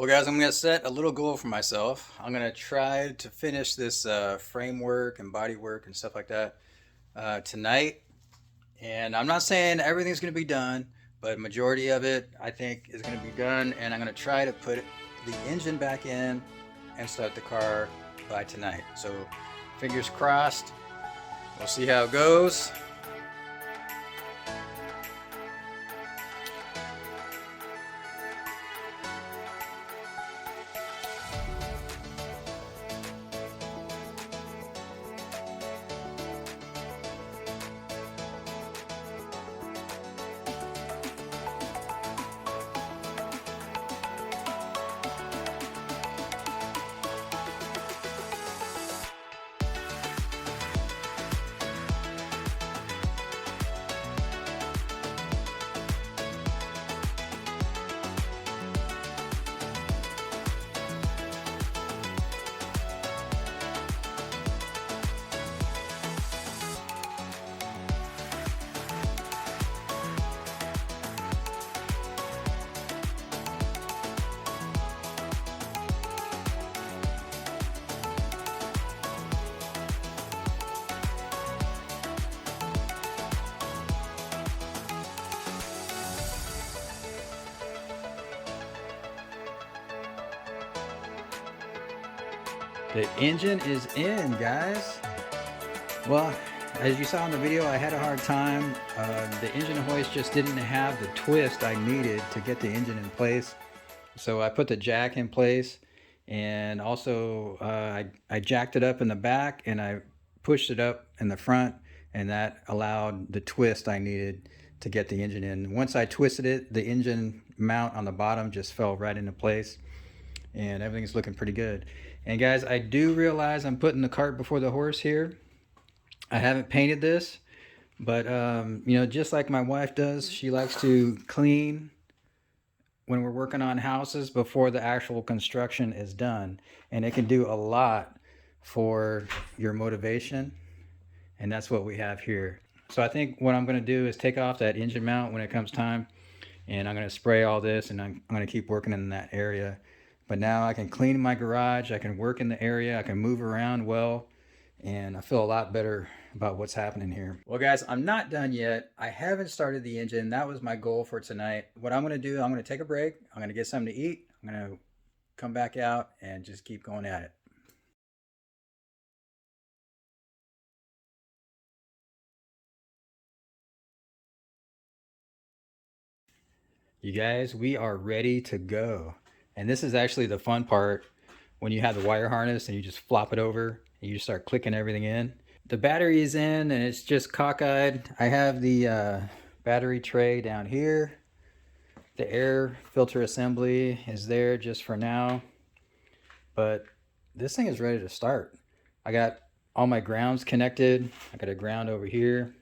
Well, guys, I'm going to set a little goal for myself. I'm going to try to finish this framework and body work and stuff like that tonight. And I'm not saying everything's going to be done, but majority of it I think is going to be done. And I'm going to try to put the engine back in and start the car by tonight. So fingers crossed. We'll see how it goes. The engine is in, guys. Well, as you saw in the video, I had a hard time. The engine hoist just didn't have the twist I needed to get the engine in place. So I put the jack in place, and also I jacked it up in the back and I pushed it up in the front, and that allowed the twist I needed to get the engine in. Once I twisted it, the engine mount on the bottom just fell right into place, and everything's looking pretty good. And guys, I do realize I'm putting the cart before the horse here. I haven't painted this, but you know, just like my wife does, she likes to clean when we're working on houses before the actual construction is done. And it can do a lot for your motivation. And that's what we have here. So I think what I'm going to do is take off that engine mount when it comes time. And I'm going to spray all this, and I'm going to keep working in that area. But now I can clean my garage. I can work in the area. I can move around well. And I feel a lot better about what's happening here. Well, guys, I'm not done yet. I haven't started the engine. That was my goal for tonight. What I'm going to do, I'm going to take a break. I'm going to get something to eat. I'm going to come back out and just keep going at it. You guys, we are ready to go. And this is actually the fun part, when you have the wire harness and you just flop it over and you just start clicking everything in. The battery is in and it's just cockeyed. I have the battery tray down here. The air filter assembly is there just for now. But this thing is ready to start. I got all my grounds connected. I got a ground over here.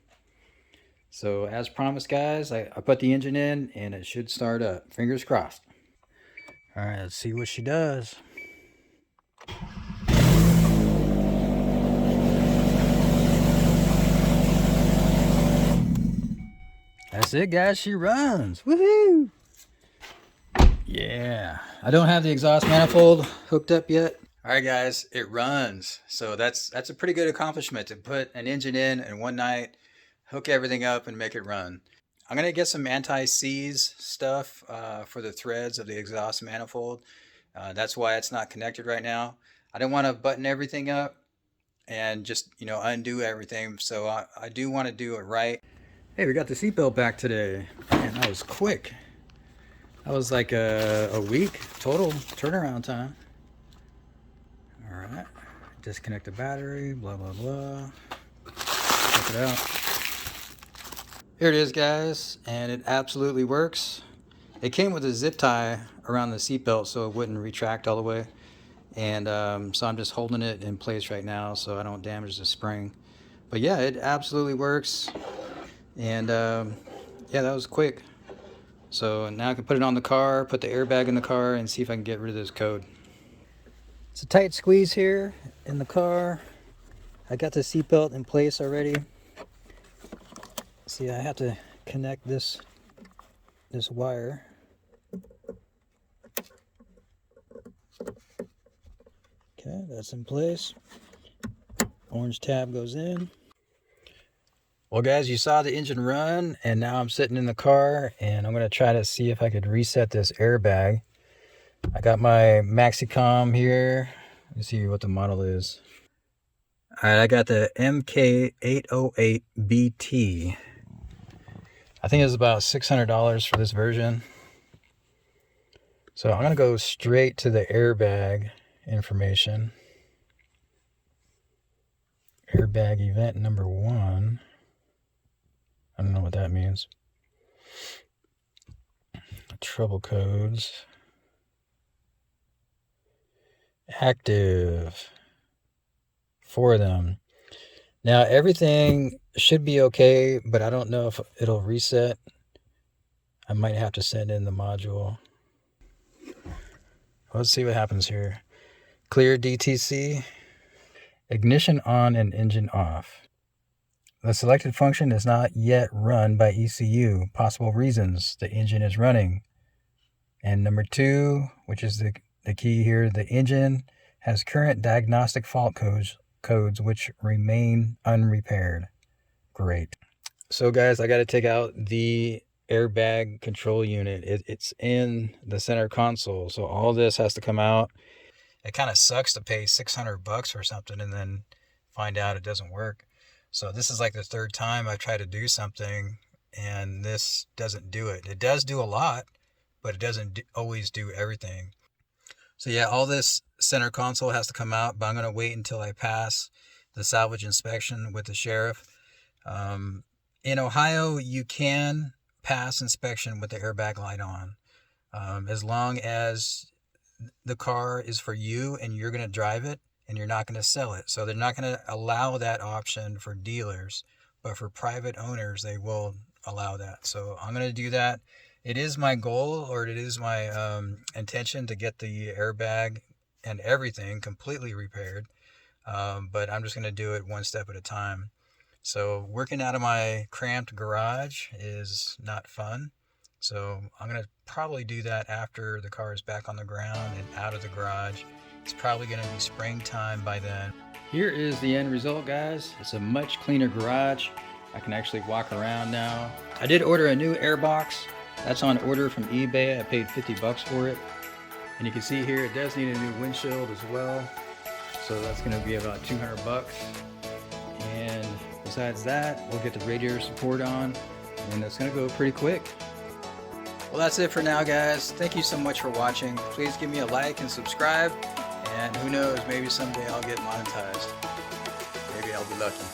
So as promised, guys, I put the engine in and it should start up. Fingers crossed. All right, let's see what she does. That's it, guys. She runs. Woohoo! Yeah. I don't have the exhaust manifold hooked up yet. All right, guys, it runs. So that's a pretty good accomplishment, to put an engine in one night, hook everything up, and make it run. I'm gonna get some anti-seize stuff for the threads of the exhaust manifold. That's why it's not connected right now. I don't want to button everything up and just, you know, undo everything. So I do want to do it right. Hey, we got the seatbelt back today. Man, that was quick. That was like a week total turnaround time. All right, disconnect the battery, blah, blah, blah. Check it out. Here it is, guys, and it absolutely works. It came with a zip tie around the seatbelt so it wouldn't retract all the way. And so I'm just holding it in place right now so I don't damage the spring. But yeah, it absolutely works. And yeah, that was quick. So now I can put it on the car, put the airbag in the car, and see if I can get rid of this code. It's a tight squeeze here in the car. I got the seatbelt in place already. See, I have to connect this wire. that's in place. Orange tab goes in. Well guys, you saw the engine run, and now I'm sitting in the car and I'm gonna try to see if I could reset this airbag. I got my Maxicom here. Let's see what the model is. All right, I got the MK808BT. I think it's about $600 for this version. So I'm gonna go straight to the airbag information. Airbag event number 1. I don't know what that means. Trouble codes. Active. 4 of them. Now everything should be okay, but I don't know if it'll reset. I might have to send in the module. Let's see what happens here. Clear DTC. Ignition on and engine off. The selected function is not yet run by ECU. Possible reasons: the engine is running. And number 2, which is the key here, the engine has current diagnostic fault codes which remain unrepaired. Great. So guys, I got to take out the airbag control unit. It's in the center console, so all this has to come out. It kind of sucks to pay $600 for something and then find out it doesn't work. So this is like the 3rd time I've tried to do something and this doesn't do it. It does do a lot, but it doesn't always do everything. So yeah, all this center console has to come out, but I'm going to wait until I pass the salvage inspection with the sheriff. In Ohio, you can pass inspection with the airbag light on, as long as the car is for you and you're going to drive it and you're not going to sell it. So they're not going to allow that option for dealers, but for private owners, they will allow that. So I'm going to do that. It is my goal, or it is my intention to get the airbag and everything completely repaired. But I'm just going to do it one step at a time. So working out of my cramped garage is not fun. So I'm going to probably do that after the car is back on the ground and out of the garage. It's probably going to be springtime by then. Here is the end result, guys. It's a much cleaner garage. I can actually walk around now. I did order a new airbox. That's on order from eBay. I paid $50 for it. And you can see here it does need a new windshield as well. So that's going to be about $200. And besides that, we'll get the radiator support on, and it's going to go pretty quick. Well, that's it for now, guys. Thank you so much for watching. Please give me a like and subscribe. And who knows, maybe someday I'll get monetized. Maybe I'll be lucky.